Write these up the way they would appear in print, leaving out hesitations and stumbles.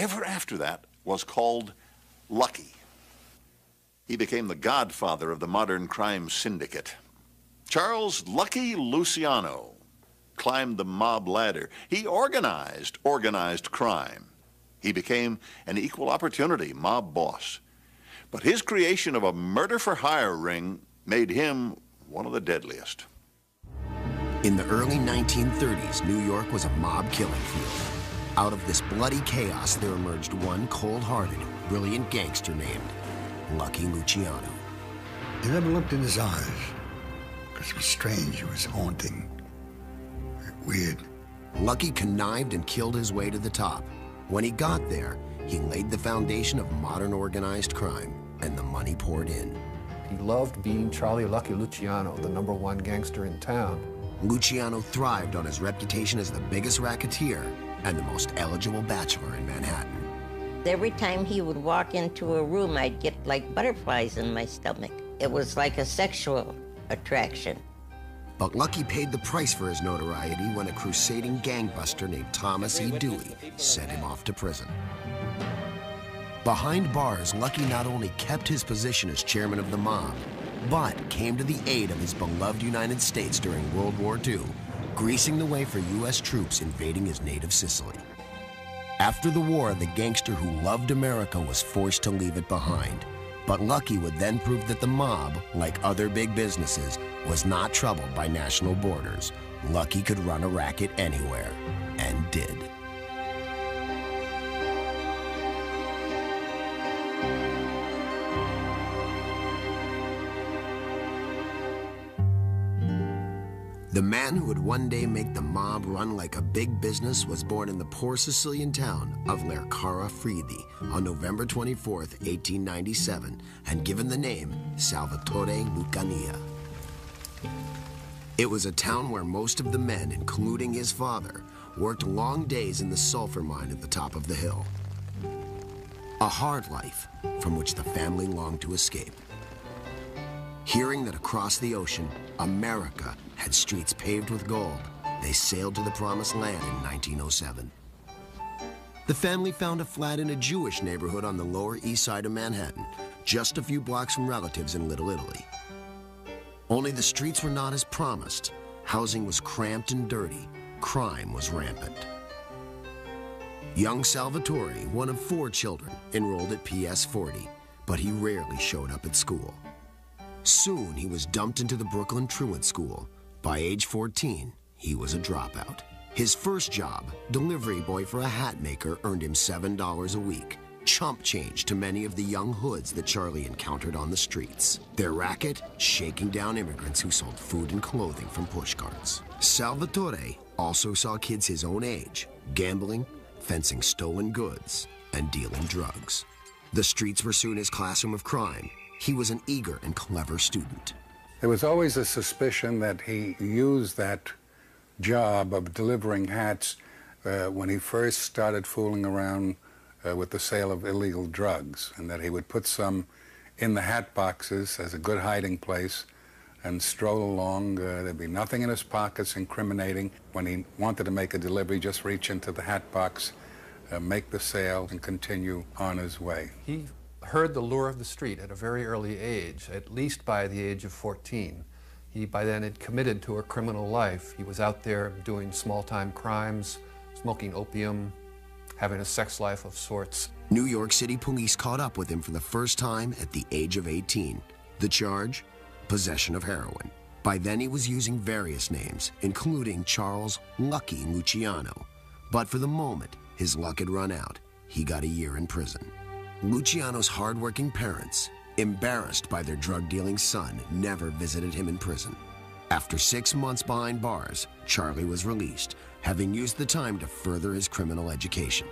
ever after that was called Lucky. He became the godfather of the modern crime syndicate. Charles Lucky Luciano climbed the mob ladder. He organized crime. He became an equal opportunity mob boss. But his creation of a murder-for-hire ring made him one of the deadliest. In the early 1930s, New York was a mob killing field. Out of this bloody chaos, there emerged one cold-hearted, brilliant gangster named Lucky Luciano. I never looked in his eyes, because it was strange, it was haunting, weird. Lucky connived and killed his way to the top. When he got there, he laid the foundation of modern organized crime, and the money poured in. He loved being Charlie Lucky Luciano, the #1 gangster in town. Luciano thrived on his reputation as the biggest racketeer and the most eligible bachelor in Manhattan. Every time he would walk into a room, I'd get like butterflies in my stomach. It was like a sexual attraction. But Lucky paid the price for his notoriety when a crusading gangbuster named Thomas E. Dewey sent him off to prison. Behind bars, Lucky not only kept his position as chairman of the mob, but came to the aid of his beloved United States during World War II, greasing the way for U.S. troops invading his native Sicily. After the war, the gangster who loved America was forced to leave it behind. But Lucky would then prove that the mob, like other big businesses, was not troubled by national borders. Lucky could run a racket anywhere, and did. The man who would one day make the mob run like a big business was born in the poor Sicilian town of Lercara Friedi on November 24th, 1897, and given the name Salvatore Lucania. It was a town where most of the men, including his father, worked long days in the sulfur mine at the top of the hill. A hard life from which the family longed to escape. Hearing that across the ocean, America had streets paved with gold, they sailed to the promised land in 1907. The family found a flat in a Jewish neighborhood on the Lower East Side of Manhattan, just a few blocks from relatives in Little Italy. Only the streets were not as promised. Housing was cramped and dirty. Crime was rampant. Young Salvatore, one of 4 children, enrolled at PS 40, but he rarely showed up at school. Soon, he was dumped into the Brooklyn Truant School. By age 14, he was a dropout. His first job, delivery boy for a hat maker, earned him $7 a week. Chump change to many of the young hoods that Charlie encountered on the streets. Their racket, shaking down immigrants who sold food and clothing from pushcarts. Salvatore also saw kids his own age, gambling, fencing stolen goods, and dealing drugs. The streets were soon his classroom of crime. He was an eager and clever student. There was always a suspicion that he used that job of delivering hats when he first started fooling around with the sale of illegal drugs, and that he would put some in the hat boxes as a good hiding place and stroll along. There'd be nothing in his pockets incriminating. When he wanted to make a delivery, just reach into the hat box, make the sale, and continue on his way. He heard the lure of the street at a very early age, at least by the age of 14. He by then had committed to a criminal life. He was out there doing small-time crimes, smoking opium, having a sex life of sorts. New York City police caught up with him for the first time at the age of 18. The charge? Possession of heroin. By then he was using various names, including Charles Lucky Luciano. But for the moment, his luck had run out. He got a year in prison. Luciano's hard-working parents, embarrassed by their drug-dealing son, never visited him in prison. After 6 months behind bars, Charlie was released, having used the time to further his criminal education.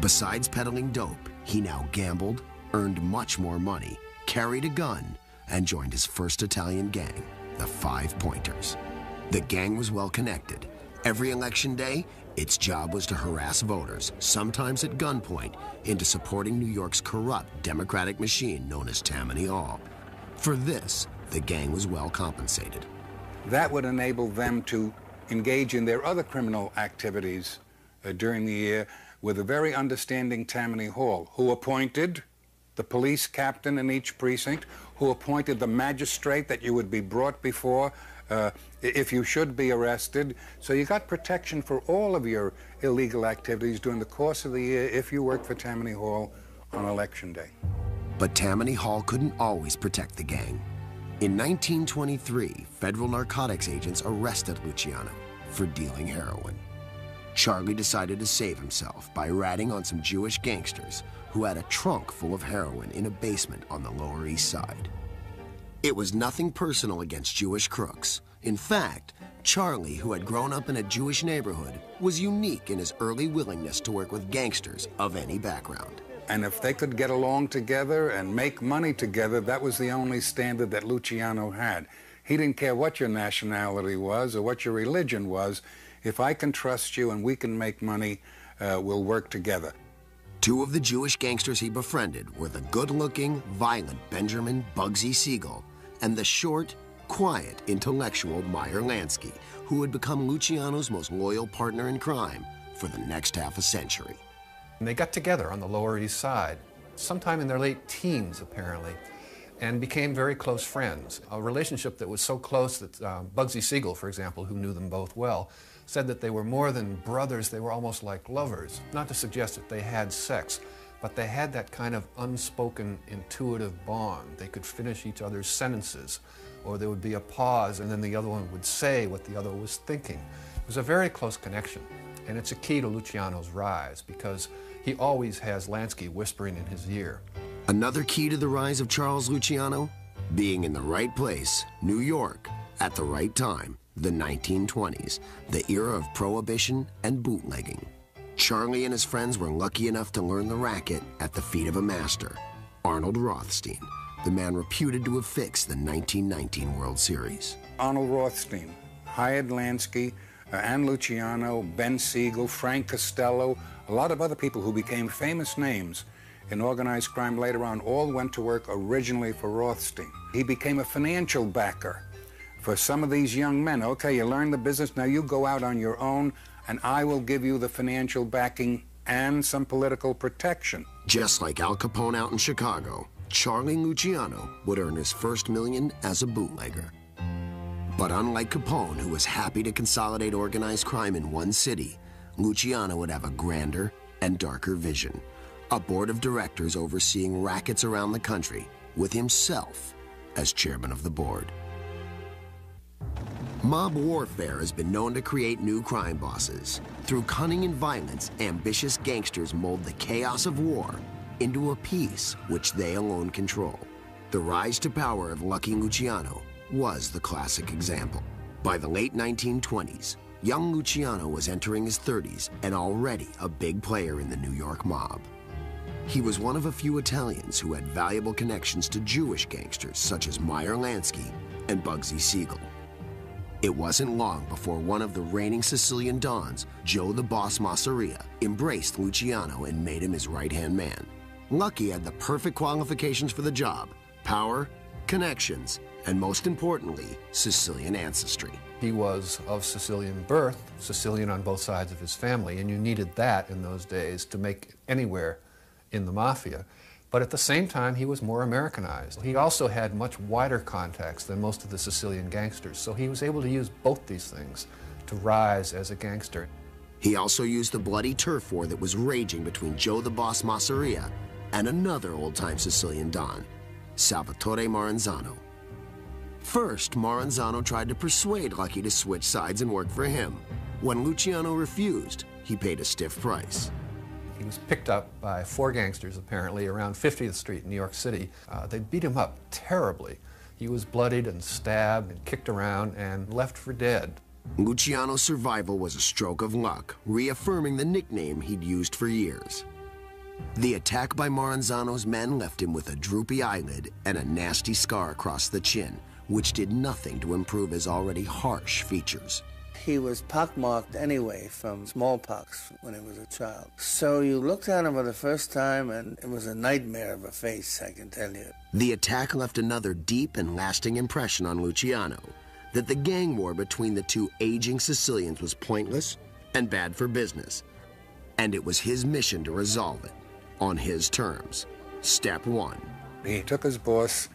Besides peddling dope, he now gambled, earned much more money, carried a gun, and joined his first Italian gang, the Five Pointers. The gang was well-connected. Every election day, its job was to harass voters, sometimes at gunpoint, into supporting New York's corrupt Democratic machine known as Tammany Hall. For this, the gang was well compensated. That would enable them to engage in their other criminal activities during the year with a very understanding Tammany Hall, who appointed the police captain in each precinct, who appointed the magistrate that you would be brought before if you should be arrested. So you got protection for all of your illegal activities during the course of the year if you worked for Tammany Hall on Election Day. But Tammany Hall couldn't always protect the gang. In 1923, federal narcotics agents arrested Luciano for dealing heroin. Charlie decided to save himself by ratting on some Jewish gangsters who had a trunk full of heroin in a basement on the Lower East Side. It was nothing personal against Jewish crooks. In fact, Charlie, who had grown up in a Jewish neighborhood, was unique in his early willingness to work with gangsters of any background. And if they could get along together and make money together, that was the only standard that Luciano had. He didn't care what your nationality was or what your religion was. If I can trust you and we can make money, we'll work together. Two of the Jewish gangsters he befriended were the good-looking, violent Benjamin Bugsy Siegel and the short, quiet, intellectual Meyer Lansky, who had become Luciano's most loyal partner in crime for the next half a century. And they got together on the Lower East Side, sometime in their late teens, apparently, and became very close friends. A relationship that was so close that Bugsy Siegel, for example, who knew them both well, said that they were more than brothers, they were almost like lovers. Not to suggest that they had sex, but they had that kind of unspoken, intuitive bond. They could finish each other's sentences, or there would be a pause, and then the other one would say what the other was thinking. It was a very close connection, and it's a key to Luciano's rise, because he always has Lansky whispering in his ear. Another key to the rise of Charles Luciano? Being in the right place, New York, at the right time, the 1920s, the era of prohibition and bootlegging. Charlie and his friends were lucky enough to learn the racket at the feet of a master, Arnold Rothstein, the man reputed to have fixed the 1919 World Series. Arnold Rothstein hired Lansky and Luciano, Ben Siegel, Frank Costello, a lot of other people who became famous names in organized crime later on, all went to work originally for Rothstein. He became a financial backer for some of these young men. Okay, you learn the business, now you go out on your own, and I will give you the financial backing and some political protection. Just like Al Capone out in Chicago, Charlie Luciano would earn his first million as a bootlegger. But unlike Capone, who was happy to consolidate organized crime in one city, Luciano would have a grander and darker vision. A board of directors overseeing rackets around the country, with himself as chairman of the board. Mob warfare has been known to create new crime bosses. Through cunning and violence, ambitious gangsters mold the chaos of war into a peace which they alone control. The rise to power of Lucky Luciano was the classic example. By the late 1920s, young Luciano was entering his 30s and already a big player in the New York mob. He was one of a few Italians who had valuable connections to Jewish gangsters such as Meyer Lansky and Bugsy Siegel. It wasn't long before one of the reigning Sicilian dons, Joe the Boss Masseria, embraced Luciano and made him his right-hand man. Lucky had the perfect qualifications for the job: power, connections, and most importantly, Sicilian ancestry. He was of Sicilian birth, Sicilian on both sides of his family, and you needed that in those days to make anywhere in the mafia. But at the same time, he was more Americanized. He also had much wider contacts than most of the Sicilian gangsters, so he was able to use both these things to rise as a gangster. He also used the bloody turf war that was raging between Joe the Boss Masseria and another old-time Sicilian don, Salvatore Maranzano. First, Maranzano tried to persuade Lucky to switch sides and work for him. When Luciano refused, he paid a stiff price. He was picked up by 4 gangsters, apparently, around 50th Street in New York City. They beat him up terribly. He was bloodied and stabbed and kicked around and left for dead. Luciano's survival was a stroke of luck, reaffirming the nickname he'd used for years. The attack by Maranzano's men left him with a droopy eyelid and a nasty scar across the chin, which did nothing to improve his already harsh features. He was pockmarked anyway from smallpox when he was a child. So you looked at him for the first time and it was a nightmare of a face, I can tell you. The attack left another deep and lasting impression on Luciano, that the gang war between the two aging Sicilians was pointless and bad for business. And it was his mission to resolve it on his terms. Step 1. He took his boss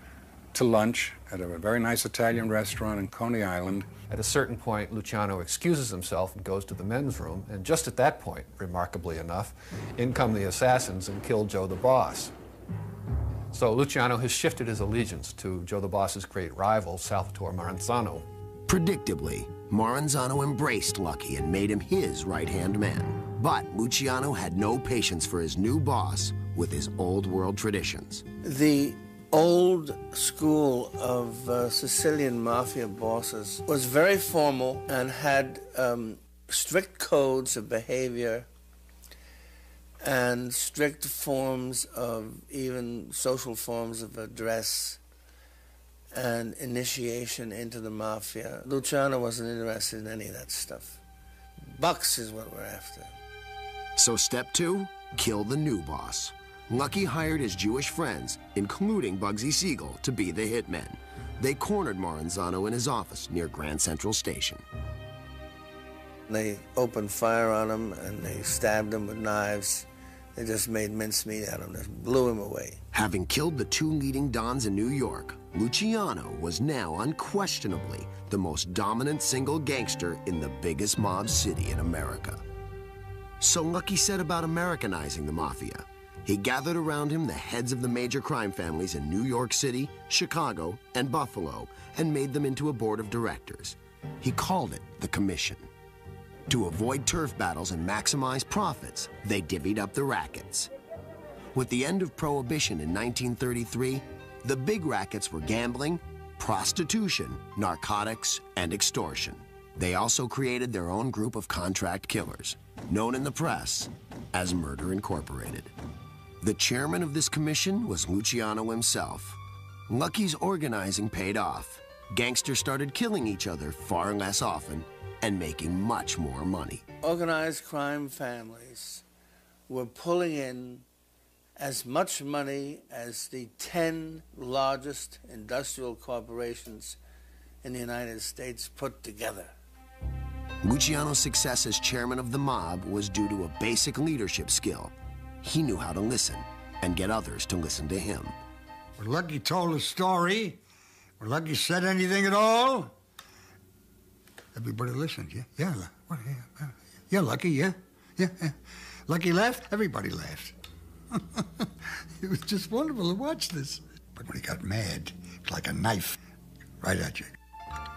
to lunch at a very nice Italian restaurant in Coney Island. At a certain point, Luciano excuses himself and goes to the men's room, and just at that point, remarkably enough, in come the assassins and kill Joe the Boss. So Luciano has shifted his allegiance to Joe the Boss's great rival, Salvatore Maranzano. Predictably, Maranzano embraced Lucky and made him his right-hand man. But Luciano had no patience for his new boss with his old world traditions. The old school of Sicilian mafia bosses was very formal and had strict codes of behavior and strict forms of even social forms of address and initiation into the mafia. Luciano wasn't interested in any of that stuff. Bucks is what we're after. So step 2, kill the new boss. Lucky hired his Jewish friends, including Bugsy Siegel, to be the hitmen. They cornered Maranzano in his office near Grand Central Station. They opened fire on him and they stabbed him with knives. They just made mincemeat out of him, just blew him away. Having killed the 2 leading dons in New York, Luciano was now unquestionably the most dominant single gangster in the biggest mob city in America. So Lucky set about Americanizing the mafia. He gathered around him the heads of the major crime families in New York City, Chicago, and Buffalo, and made them into a board of directors. He called it the Commission. To avoid turf battles and maximize profits, they divvied up the rackets. With the end of Prohibition in 1933, the big rackets were gambling, prostitution, narcotics, and extortion. They also created their own group of contract killers, known in the press as Murder Incorporated. The chairman of this commission was Luciano himself. Lucky's organizing paid off. Gangsters started killing each other far less often and making much more money. Organized crime families were pulling in as much money as the 10 largest industrial corporations in the United States put together. Luciano's success as chairman of the mob was due to a basic leadership skill. He knew how to listen and get others to listen to him. When Lucky told a story, when Lucky said anything at all, everybody listened. Yeah, Lucky, yeah. Lucky laughed, everybody laughed. It was just wonderful to watch this. But when he got mad, it's like a knife right at you.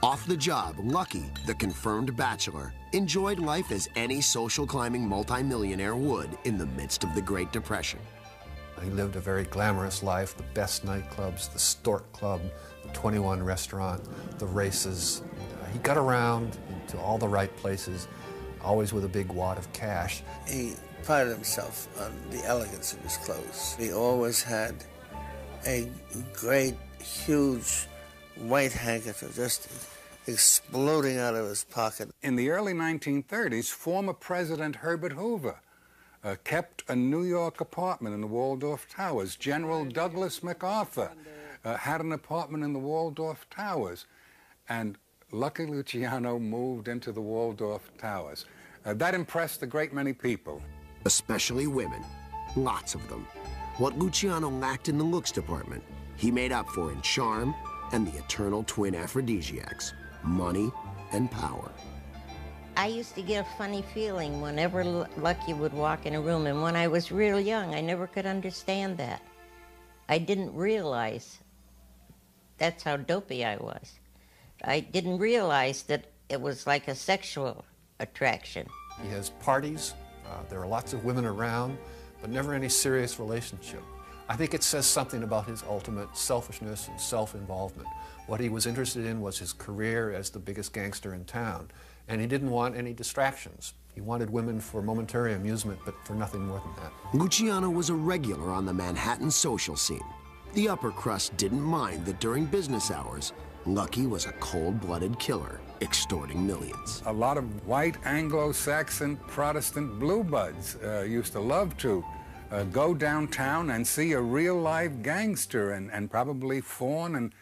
Off the job, Lucky, the confirmed bachelor, enjoyed life as any social climbing multimillionaire would in the midst of the Great Depression. He lived a very glamorous life, the best nightclubs, the Stork Club, the 21 restaurant, the races. He got around to all the right places, always with a big wad of cash. He prided himself on the elegance of his clothes. He always had a great, huge white handkerchief just exploding out of his pocket. In the early 1930s, former President Herbert Hoover kept a New York apartment in the Waldorf Towers. General Douglas MacArthur had an apartment in the Waldorf Towers. And Lucky Luciano moved into the Waldorf Towers. That impressed a great many people. Especially women. Lots of them. What Luciano lacked in the looks department, he made up for in charm and the eternal twin aphrodisiacs, money and power. I used to get a funny feeling whenever Lucky would walk in a room, and when I was real young, I never could understand that. I didn't realize that's how dopey I was. I didn't realize that it was like a sexual attraction. He has parties, there are lots of women around, but never any serious relationship. I think it says something about his ultimate selfishness and self-involvement. What he was interested in was his career as the biggest gangster in town, and he didn't want any distractions. He wanted women for momentary amusement, but for nothing more than that. Luciano was a regular on the Manhattan social scene. The upper crust didn't mind that during business hours, Lucky was a cold-blooded killer, extorting millions. A lot of white Anglo-Saxon Protestant blue buds used to love to go downtown and see a real live gangster and probably fawn, and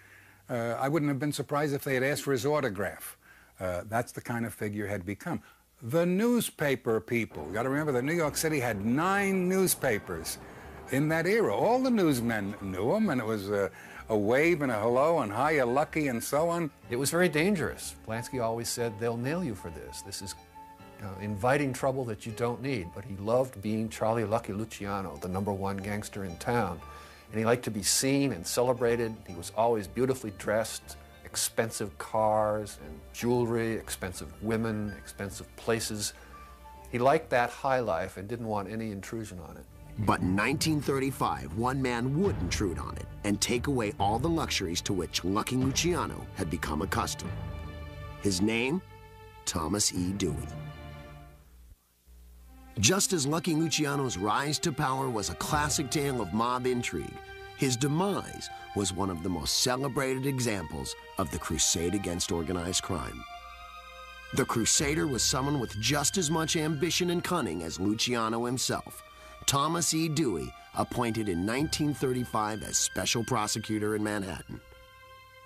I wouldn't have been surprised if they had asked for his autograph. That's the kind of figure he had become. the newspaper people. You got to remember that New York City had 9 newspapers in that era. All the newsmen knew him, and it was a wave and a hello and hiya, Lucky, and so on. It was very dangerous. Polanski always said, they'll nail you for this. This is inviting trouble that you don't need. But he loved being Charlie Lucky Luciano, the #1 gangster in town. And he liked to be seen and celebrated. He was always beautifully dressed, expensive cars and jewelry, expensive women, expensive places. He liked that high life and didn't want any intrusion on it. But in 1935, one man would intrude on it and take away all the luxuries to which Lucky Luciano had become accustomed. His name? Thomas E. Dewey. Just as Lucky Luciano's rise to power was a classic tale of mob intrigue, his demise was one of the most celebrated examples of the crusade against organized crime. The Crusader was someone with just as much ambition and cunning as Luciano himself. Thomas E. Dewey, appointed in 1935 as special prosecutor in Manhattan.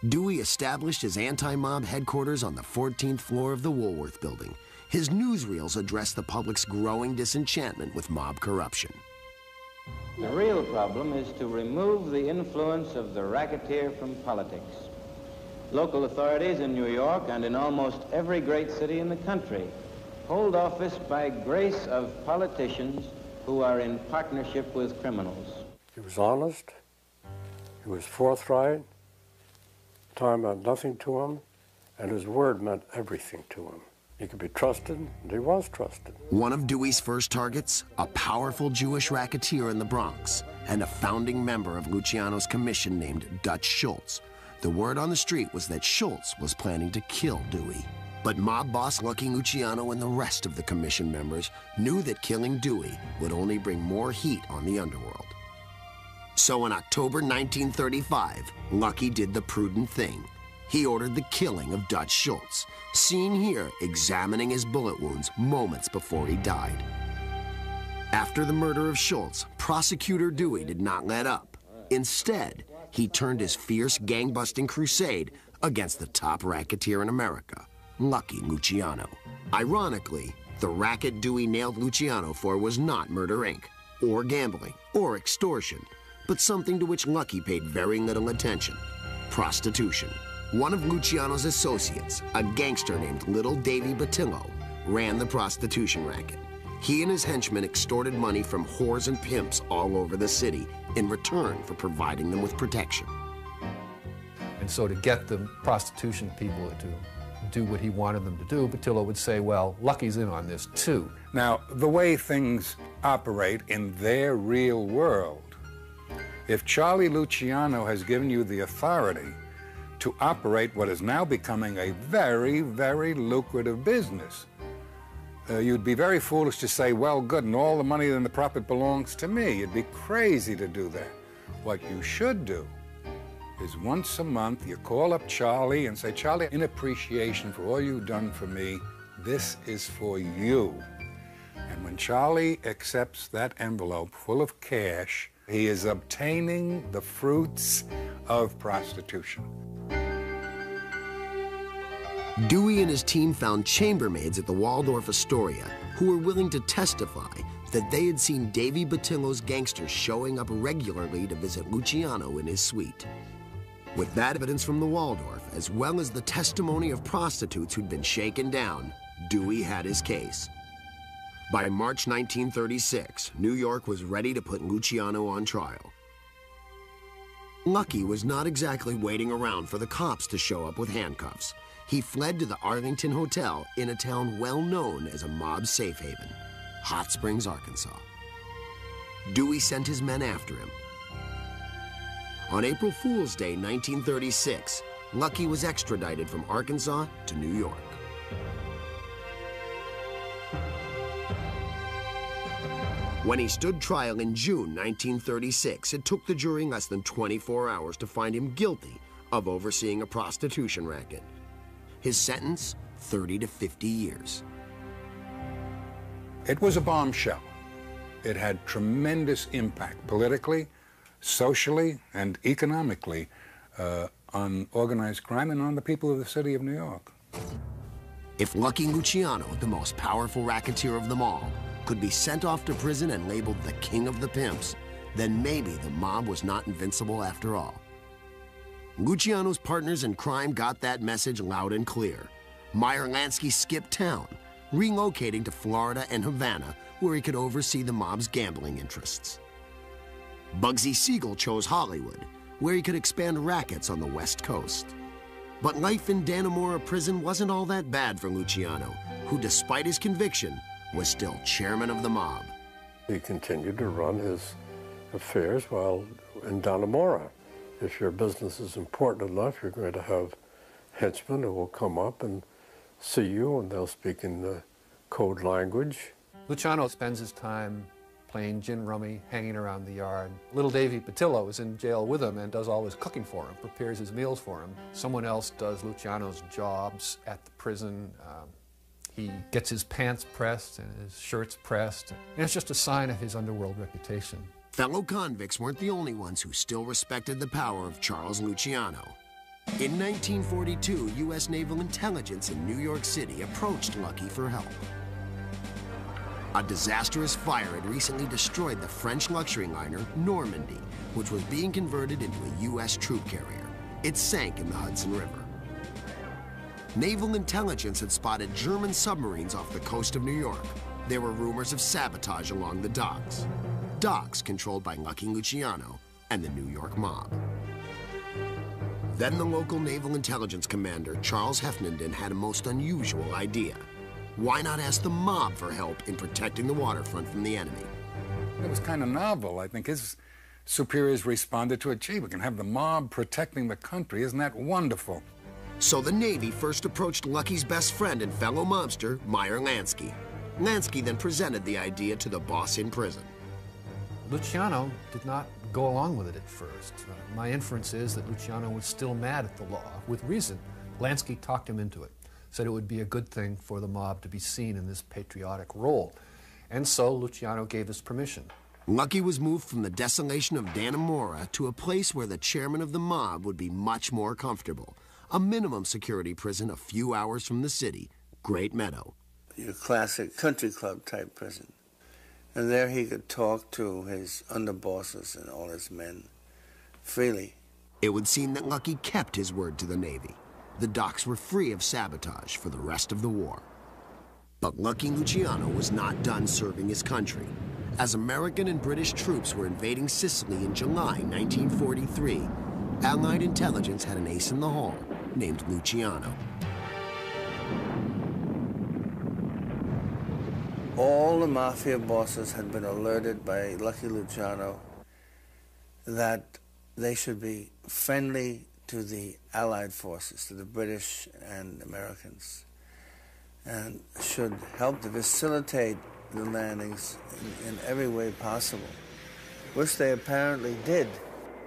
Dewey established his anti-mob headquarters on the 14th floor of the Woolworth Building. His newsreels addressed the public's growing disenchantment with mob corruption. The real problem is to remove the influence of the racketeer from politics. Local authorities in New York and in almost every great city in the country hold office by grace of politicians who are in partnership with criminals. He was honest, he was forthright, time meant nothing to him, and his word meant everything to him. He could be trusted, and he was trusted. One of Dewey's first targets, a powerful Jewish racketeer in the Bronx, and a founding member of Luciano's commission named Dutch Schultz. The word on the street was that Schultz was planning to kill Dewey. But mob boss Lucky Luciano and the rest of the commission members knew that killing Dewey would only bring more heat on the underworld. So in October 1935, Lucky did the prudent thing. He ordered the killing of Dutch Schultz, seen here examining his bullet wounds moments before he died. After the murder of Schultz, prosecutor Dewey did not let up. Instead, he turned his fierce gang-busting crusade against the top racketeer in America, Lucky Luciano. Ironically, the racket Dewey nailed Luciano for was not Murder, Inc., or gambling, or extortion, but something to which Lucky paid very little attention: prostitution. One of Luciano's associates, a gangster named Little Davy Batillo, ran the prostitution racket. He and his henchmen extorted money from whores and pimps all over the city in return for providing them with protection. And so to get the prostitution people to do what he wanted them to do, Batillo would say, well, Lucky's in on this too. Now, the way things operate in their real world, if Charlie Luciano has given you the authority to operate what is now becoming a very, very lucrative business, you'd be very foolish to say, well, good, and all the money and the profit belongs to me. You'd be crazy to do that. What you should do is once a month you call up Charlie and say, Charlie, in appreciation for all you've done for me, this is for you. And when Charlie accepts that envelope full of cash, he is obtaining the fruits of prostitution. Dewey and his team found chambermaids at the Waldorf Astoria who were willing to testify that they had seen Davy Batillo's gangsters showing up regularly to visit Luciano in his suite. With that evidence from the Waldorf, as well as the testimony of prostitutes who'd been shaken down, Dewey had his case. By March 1936, New York was ready to put Luciano on trial. Lucky was not exactly waiting around for the cops to show up with handcuffs. He fled to the Arlington Hotel in a town well known as a mob safe haven, Hot Springs, Arkansas. Dewey sent his men after him. On April Fool's Day, 1936, Lucky was extradited from Arkansas to New York. When he stood trial in June 1936, it took the jury less than 24 hours to find him guilty of overseeing a prostitution racket. His sentence, 30 to 50 years. It was a bombshell. It had tremendous impact politically, socially, and economically on organized crime and on the people of the city of New York. If Lucky Luciano, the most powerful racketeer of them all, could be sent off to prison and labeled the king of the pimps, then maybe the mob was not invincible after all. Luciano's partners in crime got that message loud and clear. Meyer Lansky skipped town, relocating to Florida and Havana, where he could oversee the mob's gambling interests. Bugsy Siegel chose Hollywood, where he could expand rackets on the West Coast. But life in Dannemora prison wasn't all that bad for Luciano, who, despite his conviction, was still chairman of the mob. He continued to run his affairs while in Dannemora. If your business is important enough, you're going to have henchmen who will come up and see you, and they'll speak in the code language. Luciano spends his time playing gin rummy, hanging around the yard. Little Davy Patillo is in jail with him and does all his cooking for him, prepares his meals for him. Someone else does Luciano's jobs at the prison. He gets his pants pressed and his shirts pressed. And it's just a sign of his underworld reputation. Fellow convicts weren't the only ones who still respected the power of Charles Luciano. In 1942, U.S. Naval Intelligence in New York City approached Lucky for help. A disastrous fire had recently destroyed the French luxury liner Normandy, which was being converted into a U.S. troop carrier. It sank in the Hudson River. Naval Intelligence had spotted German submarines off the coast of New York. There were rumors of sabotage along the docks. Docks controlled by Lucky Luciano and the New York mob. Then the local Naval Intelligence commander, Charles Hefnenden, had a most unusual idea. Why not ask the mob for help in protecting the waterfront from the enemy? It was kind of novel. I think his superiors responded to it. Gee, we can have the mob protecting the country. Isn't that wonderful? So the Navy first approached Lucky's best friend and fellow mobster, Meyer Lansky. Lansky then presented the idea to the boss in prison. Luciano did not go along with it at first. My inference is that Luciano was still mad at the law, with reason. Lansky talked him into it, said it would be a good thing for the mob to be seen in this patriotic role. And so Luciano gave his permission. Lucky was moved from the desolation of Dannemora to a place where the chairman of the mob would be much more comfortable. A minimum security prison a few hours from the city, Great Meadow. Your classic country club type prison. And there he could talk to his underbosses and all his men freely. It would seem that Lucky kept his word to the Navy. The docks were free of sabotage for the rest of the war. But Lucky Luciano was not done serving his country. As American and British troops were invading Sicily in July 1943, Allied intelligence had an ace in the hole named Luciano. All the mafia bosses had been alerted by Lucky Luciano that they should be friendly to the Allied forces, to the British and Americans, and should help to facilitate the landings in every way possible, which they apparently did.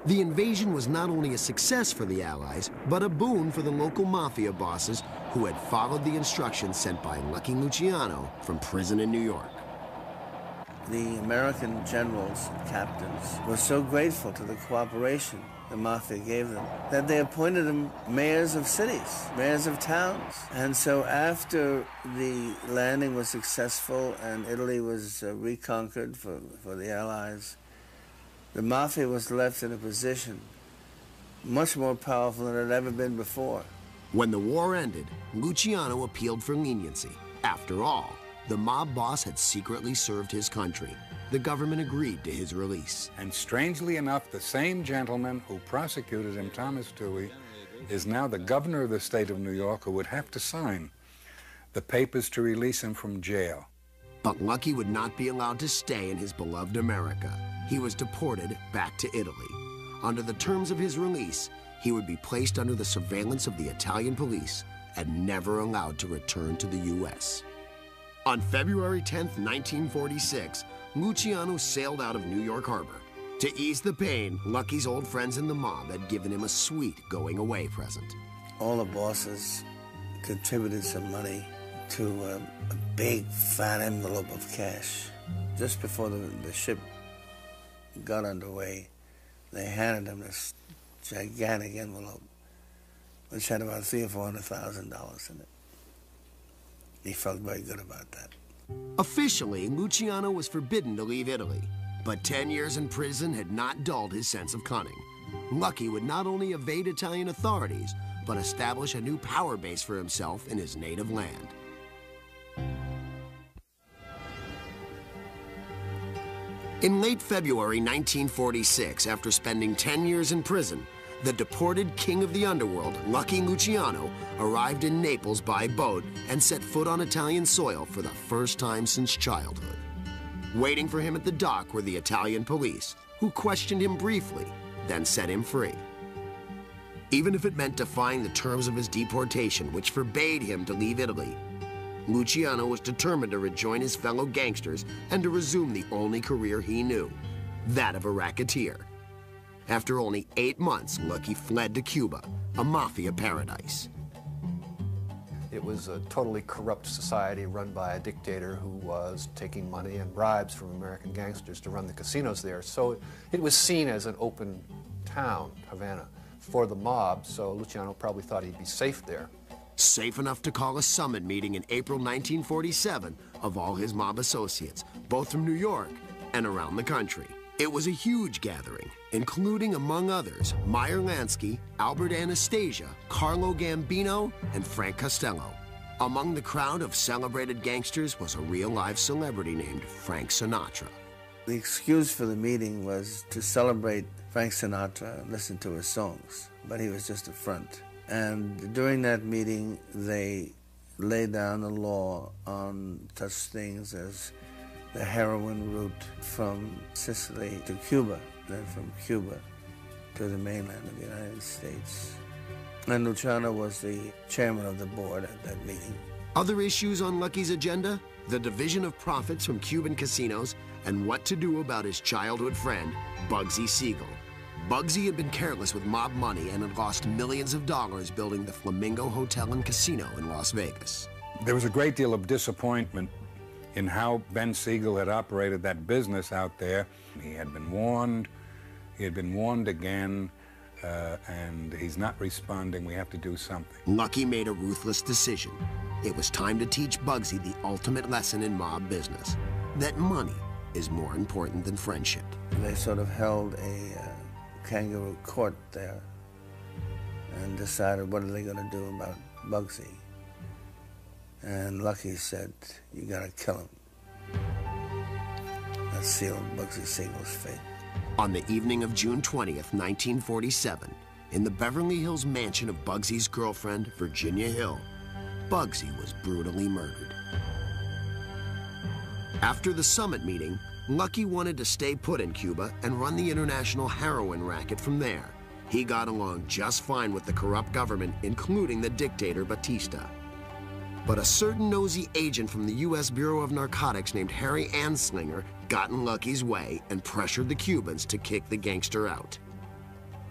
The invasion was not only a success for the Allies, but a boon for the local mafia bosses who had followed the instructions sent by Lucky Luciano from prison in New York. The American generals and captains were so grateful to the cooperation the mafia gave them that they appointed them mayors of cities, mayors of towns. And so after the landing was successful and Italy was reconquered for the Allies, the mafia was left in a position much more powerful than it had ever been before. When the war ended, Luciano appealed for leniency. After all, the mob boss had secretly served his country. The government agreed to his release. And strangely enough, the same gentleman who prosecuted him, Thomas Dewey, is now the governor of the state of New York, who would have to sign the papers to release him from jail. But Lucky would not be allowed to stay in his beloved America. He was deported back to Italy. Under the terms of his release, he would be placed under the surveillance of the Italian police and never allowed to return to the U.S. On February 10, 1946, Luciano sailed out of New York Harbor. To ease the pain, Lucky's old friends in the mob had given him a sweet going-away present. All the bosses contributed some money to a big, fat envelope of cash. Just before the ship got underway, they handed him this gigantic envelope, which had about $300,000 or $400,000 in it. He felt very good about that. Officially, Luciano was forbidden to leave Italy, but 10 years in prison had not dulled his sense of cunning. Lucky would not only evade Italian authorities, but establish a new power base for himself in his native land. In late February 1946, after spending 10 years in prison, the deported king of the underworld, Lucky Luciano, arrived in Naples by boat and set foot on Italian soil for the first time since childhood. Waiting for him at the dock were the Italian police, who questioned him briefly, then set him free. Even if it meant defying the terms of his deportation, which forbade him to leave Italy, Luciano was determined to rejoin his fellow gangsters and to resume the only career he knew, that of a racketeer. After only 8 months, Lucky fled to Cuba, a mafia paradise. It was a totally corrupt society run by a dictator who was taking money and bribes from American gangsters to run the casinos there. So it was seen as an open town, Havana, for the mob, so Luciano probably thought he'd be safe there. Safe enough to call a summit meeting in April 1947 of all his mob associates, both from New York and around the country. It was a huge gathering, including, among others, Meyer Lansky, Albert Anastasia, Carlo Gambino, and Frank Costello. Among the crowd of celebrated gangsters was a real-life celebrity named Frank Sinatra. The excuse for the meeting was to celebrate Frank Sinatra and listen to his songs, but he was just a front. And during that meeting, they laid down a law on such things as the heroin route from Sicily to Cuba, then from Cuba to the mainland of the United States. And Luciano was the chairman of the board at that meeting. Other issues on Lucky's agenda? The division of profits from Cuban casinos and what to do about his childhood friend, Bugsy Siegel. Bugsy had been careless with mob money and had lost millions of dollars building the Flamingo Hotel and Casino in Las Vegas. There was a great deal of disappointment in how Ben Siegel had operated that business out there. He had been warned again, and he's not responding. We have to do something. Lucky made a ruthless decision. It was time to teach Bugsy the ultimate lesson in mob business, that money is more important than friendship. They sort of held a kangaroo court there and decided what are they going to do about Bugsy. And Lucky said, you got to kill him. That sealed Bugsy Siegel's fate. On the evening of June 20th, 1947, in the Beverly Hills mansion of Bugsy's girlfriend, Virginia Hill, Bugsy was brutally murdered. After the summit meeting, Lucky wanted to stay put in Cuba and run the international heroin racket from there. He got along just fine with the corrupt government, including the dictator Batista. But a certain nosy agent from the U.S. Bureau of Narcotics named Harry Anslinger got in Lucky's way and pressured the Cubans to kick the gangster out.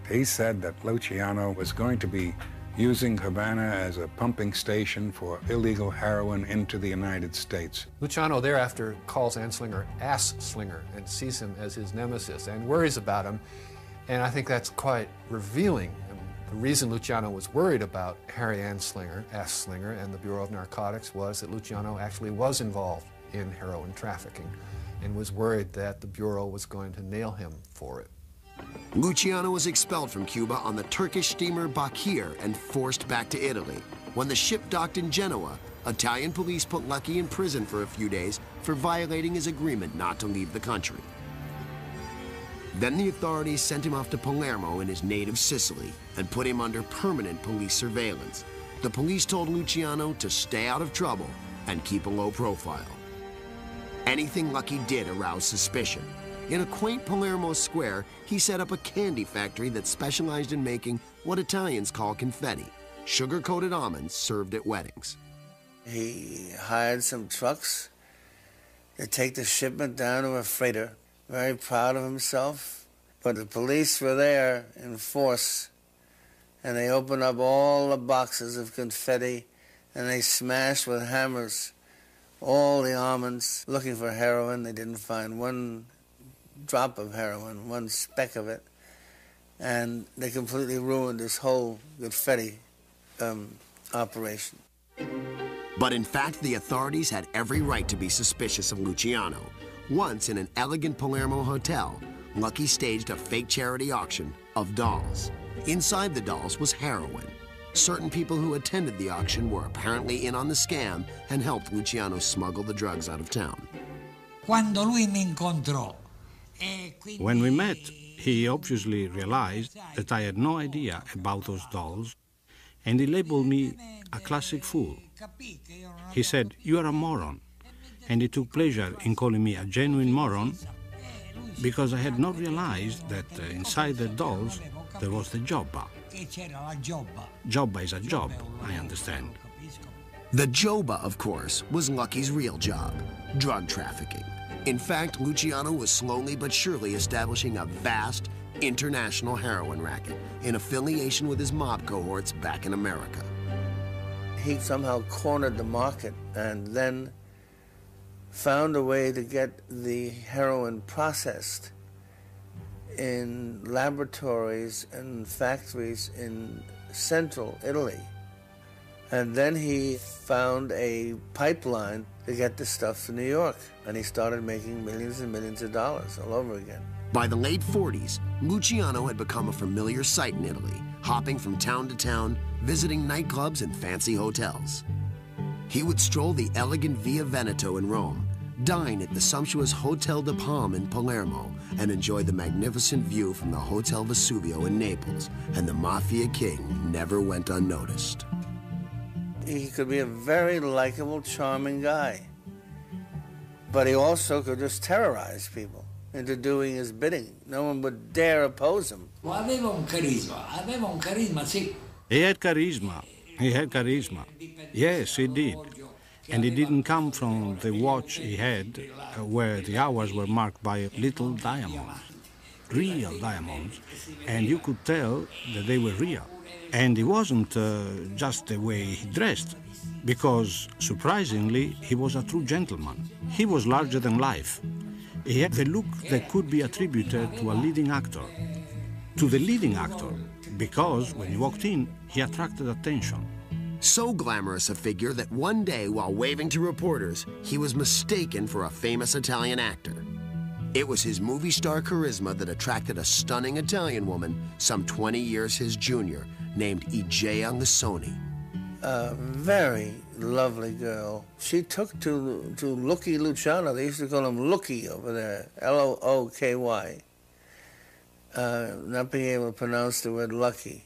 He said that Luciano was going to be using Havana as a pumping station for illegal heroin into the United States. Luciano thereafter calls Anslinger Ass Slinger and sees him as his nemesis and worries about him, and I think that's quite revealing. The reason Luciano was worried about Harry Anslinger, Ass Slinger, and the Bureau of Narcotics was that Luciano actually was involved in heroin trafficking and was worried that the Bureau was going to nail him for it. Luciano was expelled from Cuba on the Turkish steamer Bakir and forced back to Italy. When the ship docked in Genoa, Italian police put Lucky in prison for a few days for violating his agreement not to leave the country. Then the authorities sent him off to Palermo in his native Sicily and put him under permanent police surveillance. The police told Luciano to stay out of trouble and keep a low profile. Anything Lucky did aroused suspicion. In a quaint Palermo square, he set up a candy factory that specialized in making what Italians call confetti, sugar-coated almonds served at weddings. He hired some trucks to take the shipment down to a freighter, very proud of himself. But the police were there in force, and they opened up all the boxes of confetti, and they smashed with hammers all the almonds looking for heroin. They didn't find one drop of heroin, one speck of it, and they completely ruined this whole confetti operation. But in fact, the authorities had every right to be suspicious of Luciano. Once, in an elegant Palermo hotel, Lucky staged a fake charity auction of dolls. Inside the dolls was heroin. Certain people who attended the auction were apparently in on the scam and helped Luciano smuggle the drugs out of town. Quando lui mi incontrò, When we met, he obviously realized that I had no idea about those dolls, and he labeled me a classic fool. He said, "You are a moron," and he took pleasure in calling me a genuine moron because I had not realized that inside the dolls there was the jobba. Jobba is a job, I understand. The jobba, of course, was Lucky's real job, drug trafficking. In fact, Luciano was slowly but surely establishing a vast international heroin racket in affiliation with his mob cohorts back in America. He somehow cornered the market and then found a way to get the heroin processed in laboratories and factories in central Italy. And then he found a pipeline to get the stuff to New York, and he started making millions and millions of dollars all over again. By the late 40s, Luciano had become a familiar sight in Italy, hopping from town to town, visiting nightclubs and fancy hotels. He would stroll the elegant Via Veneto in Rome, dine at the sumptuous Hotel de Palm in Palermo, and enjoy the magnificent view from the Hotel Vesuvio in Naples, and the Mafia King never went unnoticed. He could be a very likable, charming guy, but he also could just terrorize people into doing his bidding. No one would dare oppose him. aveva un carisma, sì. He had charisma. He had charisma. Yes, he did. And it didn't come from the watch he had, where the hours were marked by little diamonds, real diamonds, and you could tell that they were real. And it wasn't just the way he dressed, because, surprisingly, he was a true gentleman. He was larger than life. He had the look that could be attributed to a leading actor. To the leading actor, because when he walked in, he attracted attention. So glamorous a figure that one day, while waving to reporters, he was mistaken for a famous Italian actor. It was his movie star charisma that attracted a stunning Italian woman, some 20 years his junior, named Igea Lissoni. A very lovely girl. She took to Lucky Luciano. They used to call him Looky over there, L-O-O-K-Y, not being able to pronounce the word lucky.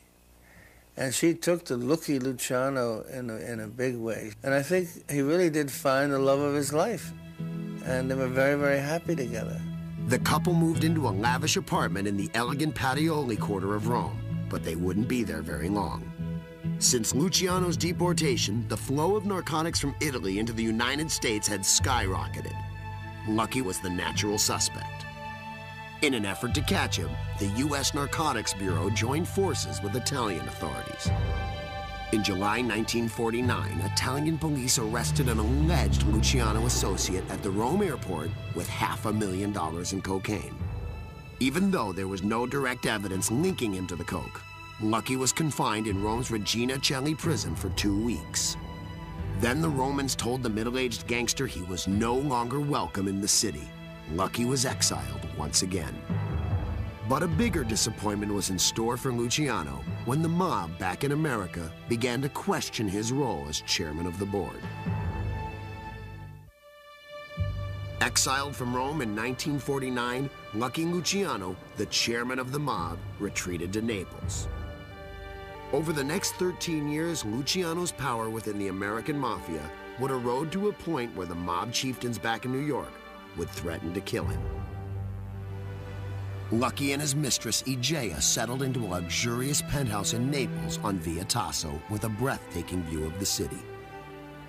And she took to Lucky Luciano in a big way. And I think he really did find the love of his life. And they were very, very happy together. The couple moved into a lavish apartment in the elegant Patioli quarter of Rome, but they wouldn't be there very long. Since Luciano's deportation, the flow of narcotics from Italy into the United States had skyrocketed. Lucky was the natural suspect. In an effort to catch him, the U.S. Narcotics Bureau joined forces with Italian authorities. In July 1949, Italian police arrested an alleged Luciano associate at the Rome airport with $500,000 in cocaine. Even though there was no direct evidence linking him to the coke, Lucky was confined in Rome's Regina Coeli prison for 2 weeks. Then the Romans told the middle-aged gangster he was no longer welcome in the city. Lucky was exiled once again. But a bigger disappointment was in store for Luciano when the mob back in America began to question his role as chairman of the board. Exiled from Rome in 1949, Lucky Luciano, the chairman of the mob, retreated to Naples. Over the next 13 years, Luciano's power within the American mafia would erode to a point where the mob chieftains back in New York would threaten to kill him. Lucky and his mistress, Igea, settled into a luxurious penthouse in Naples on Via Tasso with a breathtaking view of the city.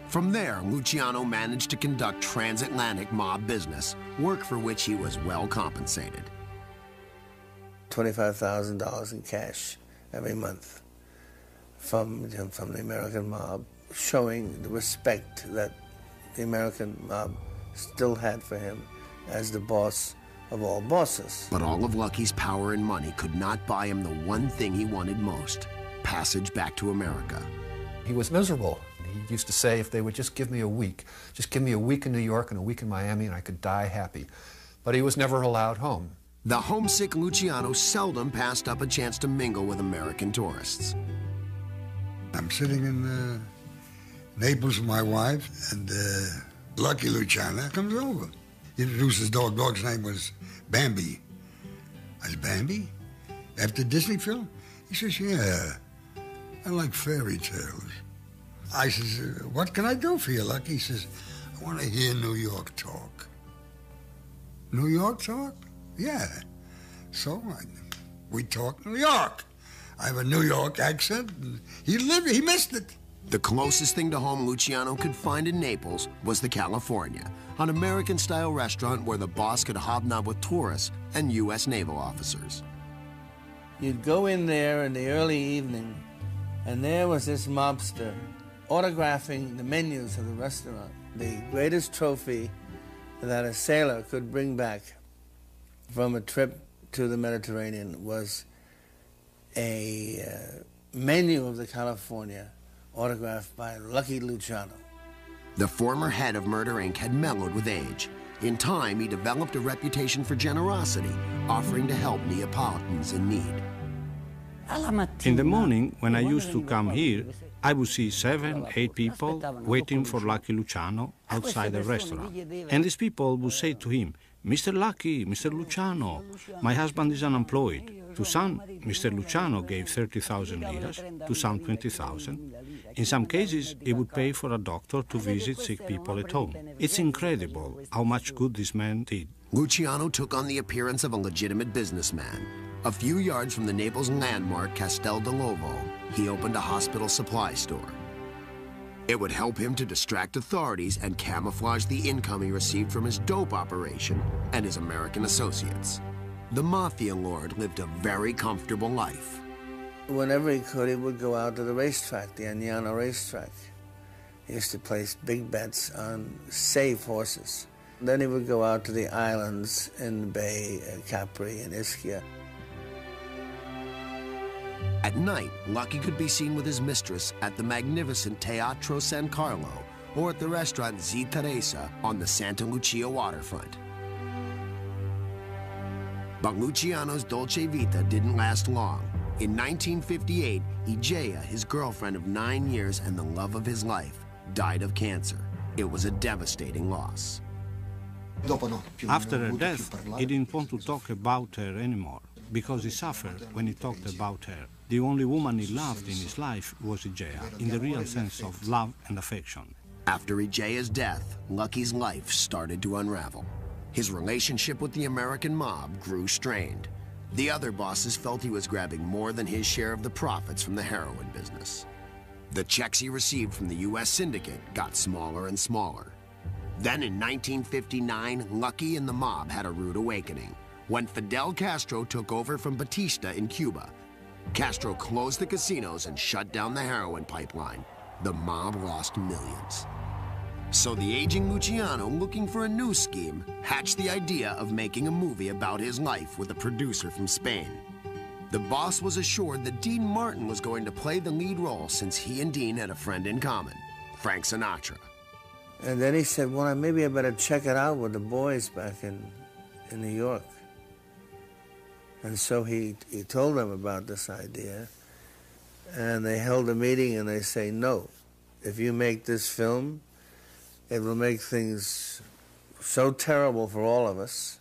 From there, Luciano managed to conduct transatlantic mob business, work for which he was well compensated. $25,000 in cash every month from the American mob, showing the respect that the American mob still had for him as the boss of all bosses. But all of Lucky's power and money could not buy him the one thing he wanted most, passage back to America. He was miserable. He used to say if they would just give me a week in New York and a week in Miami and I could die happy. But he was never allowed home. The homesick Luciano seldom passed up a chance to mingle with American tourists. I'm sitting in Naples with my wife, and Lucky Luciano comes over. He introduced his dog. Dog's name was Bambi. I said, Bambi? After Disney film? He says, yeah, I like fairy tales. I says, what can I do for you, Lucky? He says, I want to hear New York talk. New York talk? Yeah. So we talk New York. I have a New York accent, and he missed it. The closest thing to home Luciano could find in Naples was the California, an American-style restaurant where the boss could hobnob with tourists and U.S. naval officers. You'd go in there in the early evening, and there was this mobster autographing the menus of the restaurant. The greatest trophy that a sailor could bring back from a trip to the Mediterranean was a menu of the California autographed by Lucky Luciano. The former head of Murder, Inc. had mellowed with age. In time, he developed a reputation for generosity, offering to help Neapolitans in need. In the morning, when I used to come here, I would see 7, 8 people waiting for Lucky Luciano outside the restaurant. And these people would say to him, Mr. Lucky, Mr. Luciano, my husband is unemployed. To some, Mr. Luciano gave 30,000 liras, to some 20,000. In some cases, he would pay for a doctor to visit sick people at home. It's incredible how much good this man did. Luciano took on the appearance of a legitimate businessman. A few yards from the Naples landmark Castel dell'Ovo, he opened a hospital supply store. It would help him to distract authorities and camouflage the income he received from his dope operation and his American associates. The mafia lord lived a very comfortable life. Whenever he could, he would go out to the racetrack, the Agnano racetrack. He used to place big bets on safe horses. Then he would go out to the islands in the bay, Capri and Ischia. At night, Lucky could be seen with his mistress at the magnificent Teatro San Carlo or at the restaurant Z Teresa on the Santa Lucia waterfront. But Luciano's dolce vita didn't last long. In 1958, Igea, his girlfriend of 9 years and the love of his life, died of cancer. It was a devastating loss. After her death, he didn't want to talk about her anymore, because he suffered when he talked about her. The only woman he loved in his life was Igea, in the real sense of love and affection. After Igea's death, Lucky's life started to unravel. His relationship with the American mob grew strained. The other bosses felt he was grabbing more than his share of the profits from the heroin business. The checks he received from the U.S. syndicate got smaller and smaller. Then in 1959, Lucky and the mob had a rude awakening when Fidel Castro took over from Batista in Cuba. Castro closed the casinos and shut down the heroin pipeline. The mob lost millions. So the aging Luciano, looking for a new scheme, hatched the idea of making a movie about his life with a producer from Spain. The boss was assured that Dean Martin was going to play the lead role since he and Dean had a friend in common, Frank Sinatra. And then he said, well, maybe I better check it out with the boys back in New York. And so he told them about this idea, and they held a meeting and they say, no, if you make this film, it will make things so terrible for all of us.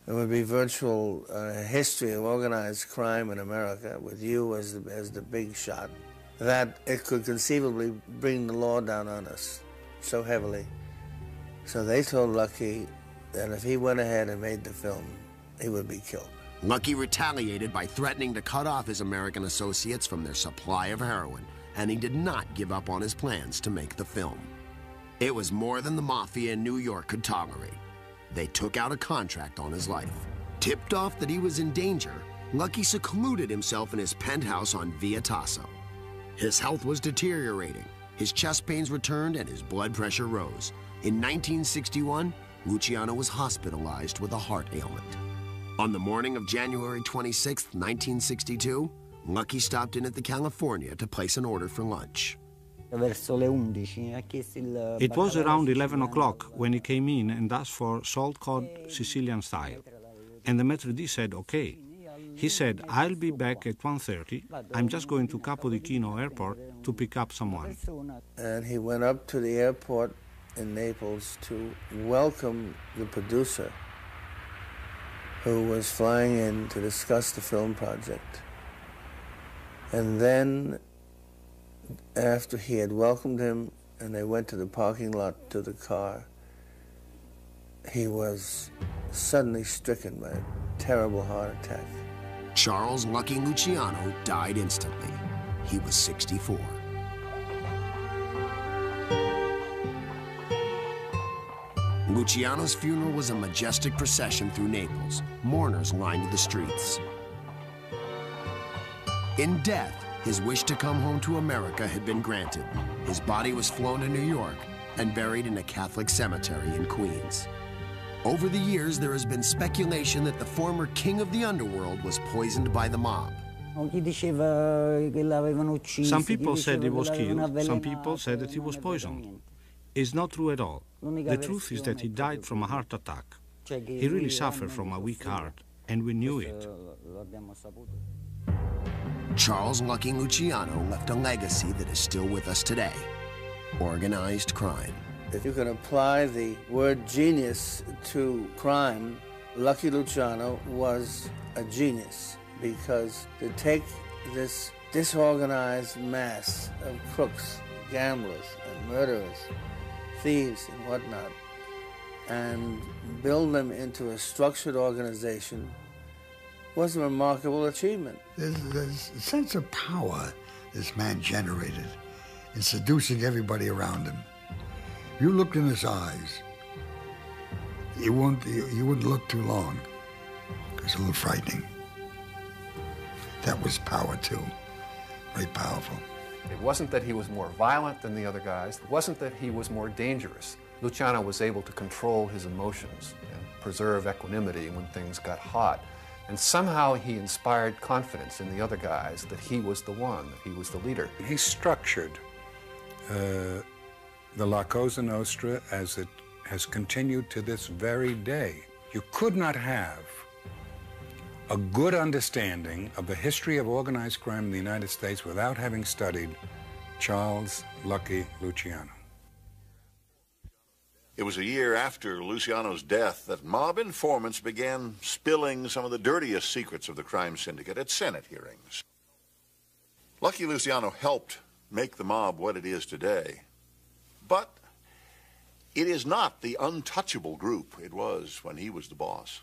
It would be virtual history of organized crime in America with you as the big shot, that it could conceivably bring the law down on us so heavily. So they told Lucky that if he went ahead and made the film, he would be killed. Lucky retaliated by threatening to cut off his American associates from their supply of heroin, and he did not give up on his plans to make the film. It was more than the mafia in New York could tolerate. They took out a contract on his life. Tipped off that he was in danger, Lucky secluded himself in his penthouse on Via Tasso. His health was deteriorating. His chest pains returned and his blood pressure rose. In 1961, Luciano was hospitalized with a heart ailment. On the morning of January 26, 1962, Lucky stopped in at the California to place an order for lunch. It was around 11 o'clock when he came in and asked for salt cod Sicilian style. And the maitre d' said, okay. He said, I'll be back at 1:30. I'm just going to Capodichino Airport to pick up someone. And he went up to the airport in Naples to welcome the producer who was flying in to discuss the film project. And then, after he had welcomed him and they went to the parking lot to the car, he was suddenly stricken by a terrible heart attack. Charles Lucky Luciano died instantly. He was 64. Luciano's funeral was a majestic procession through Naples. Mourners lined the streets. In death, his wish to come home to America had been granted. His body was flown to New York and buried in a Catholic cemetery in Queens. Over the years, there has been speculation that the former king of the underworld was poisoned by the mob. Some people said he was killed, some people said that he was poisoned. It's not true at all. The truth is that he died from a heart attack. He really suffered from a weak heart, and we knew it. Charles Lucky Luciano left a legacy that is still with us today: organized crime. If you can apply the word genius to crime, Lucky Luciano was a genius, because to take this disorganized mass of crooks, gamblers, and murderers, thieves and whatnot, and build them into a structured organization was a remarkable achievement. There's a sense of power this man generated in seducing everybody around him. You looked in his eyes, you wouldn't look too long. It's a little frightening. That was power too, very powerful. It wasn't that he was more violent than the other guys. It wasn't that he was more dangerous. Luciano was able to control his emotions and preserve equanimity when things got hot. And somehow he inspired confidence in the other guys that he was the one, that he was the leader. He structured the La Cosa Nostra as it has continued to this very day. You could not have a good understanding of the history of organized crime in the United States without having studied Charles Lucky Luciano. It was a year after Luciano's death that mob informants began spilling some of the dirtiest secrets of the crime syndicate at Senate hearings. Lucky Luciano helped make the mob what it is today, but it is not the untouchable group it was when he was the boss.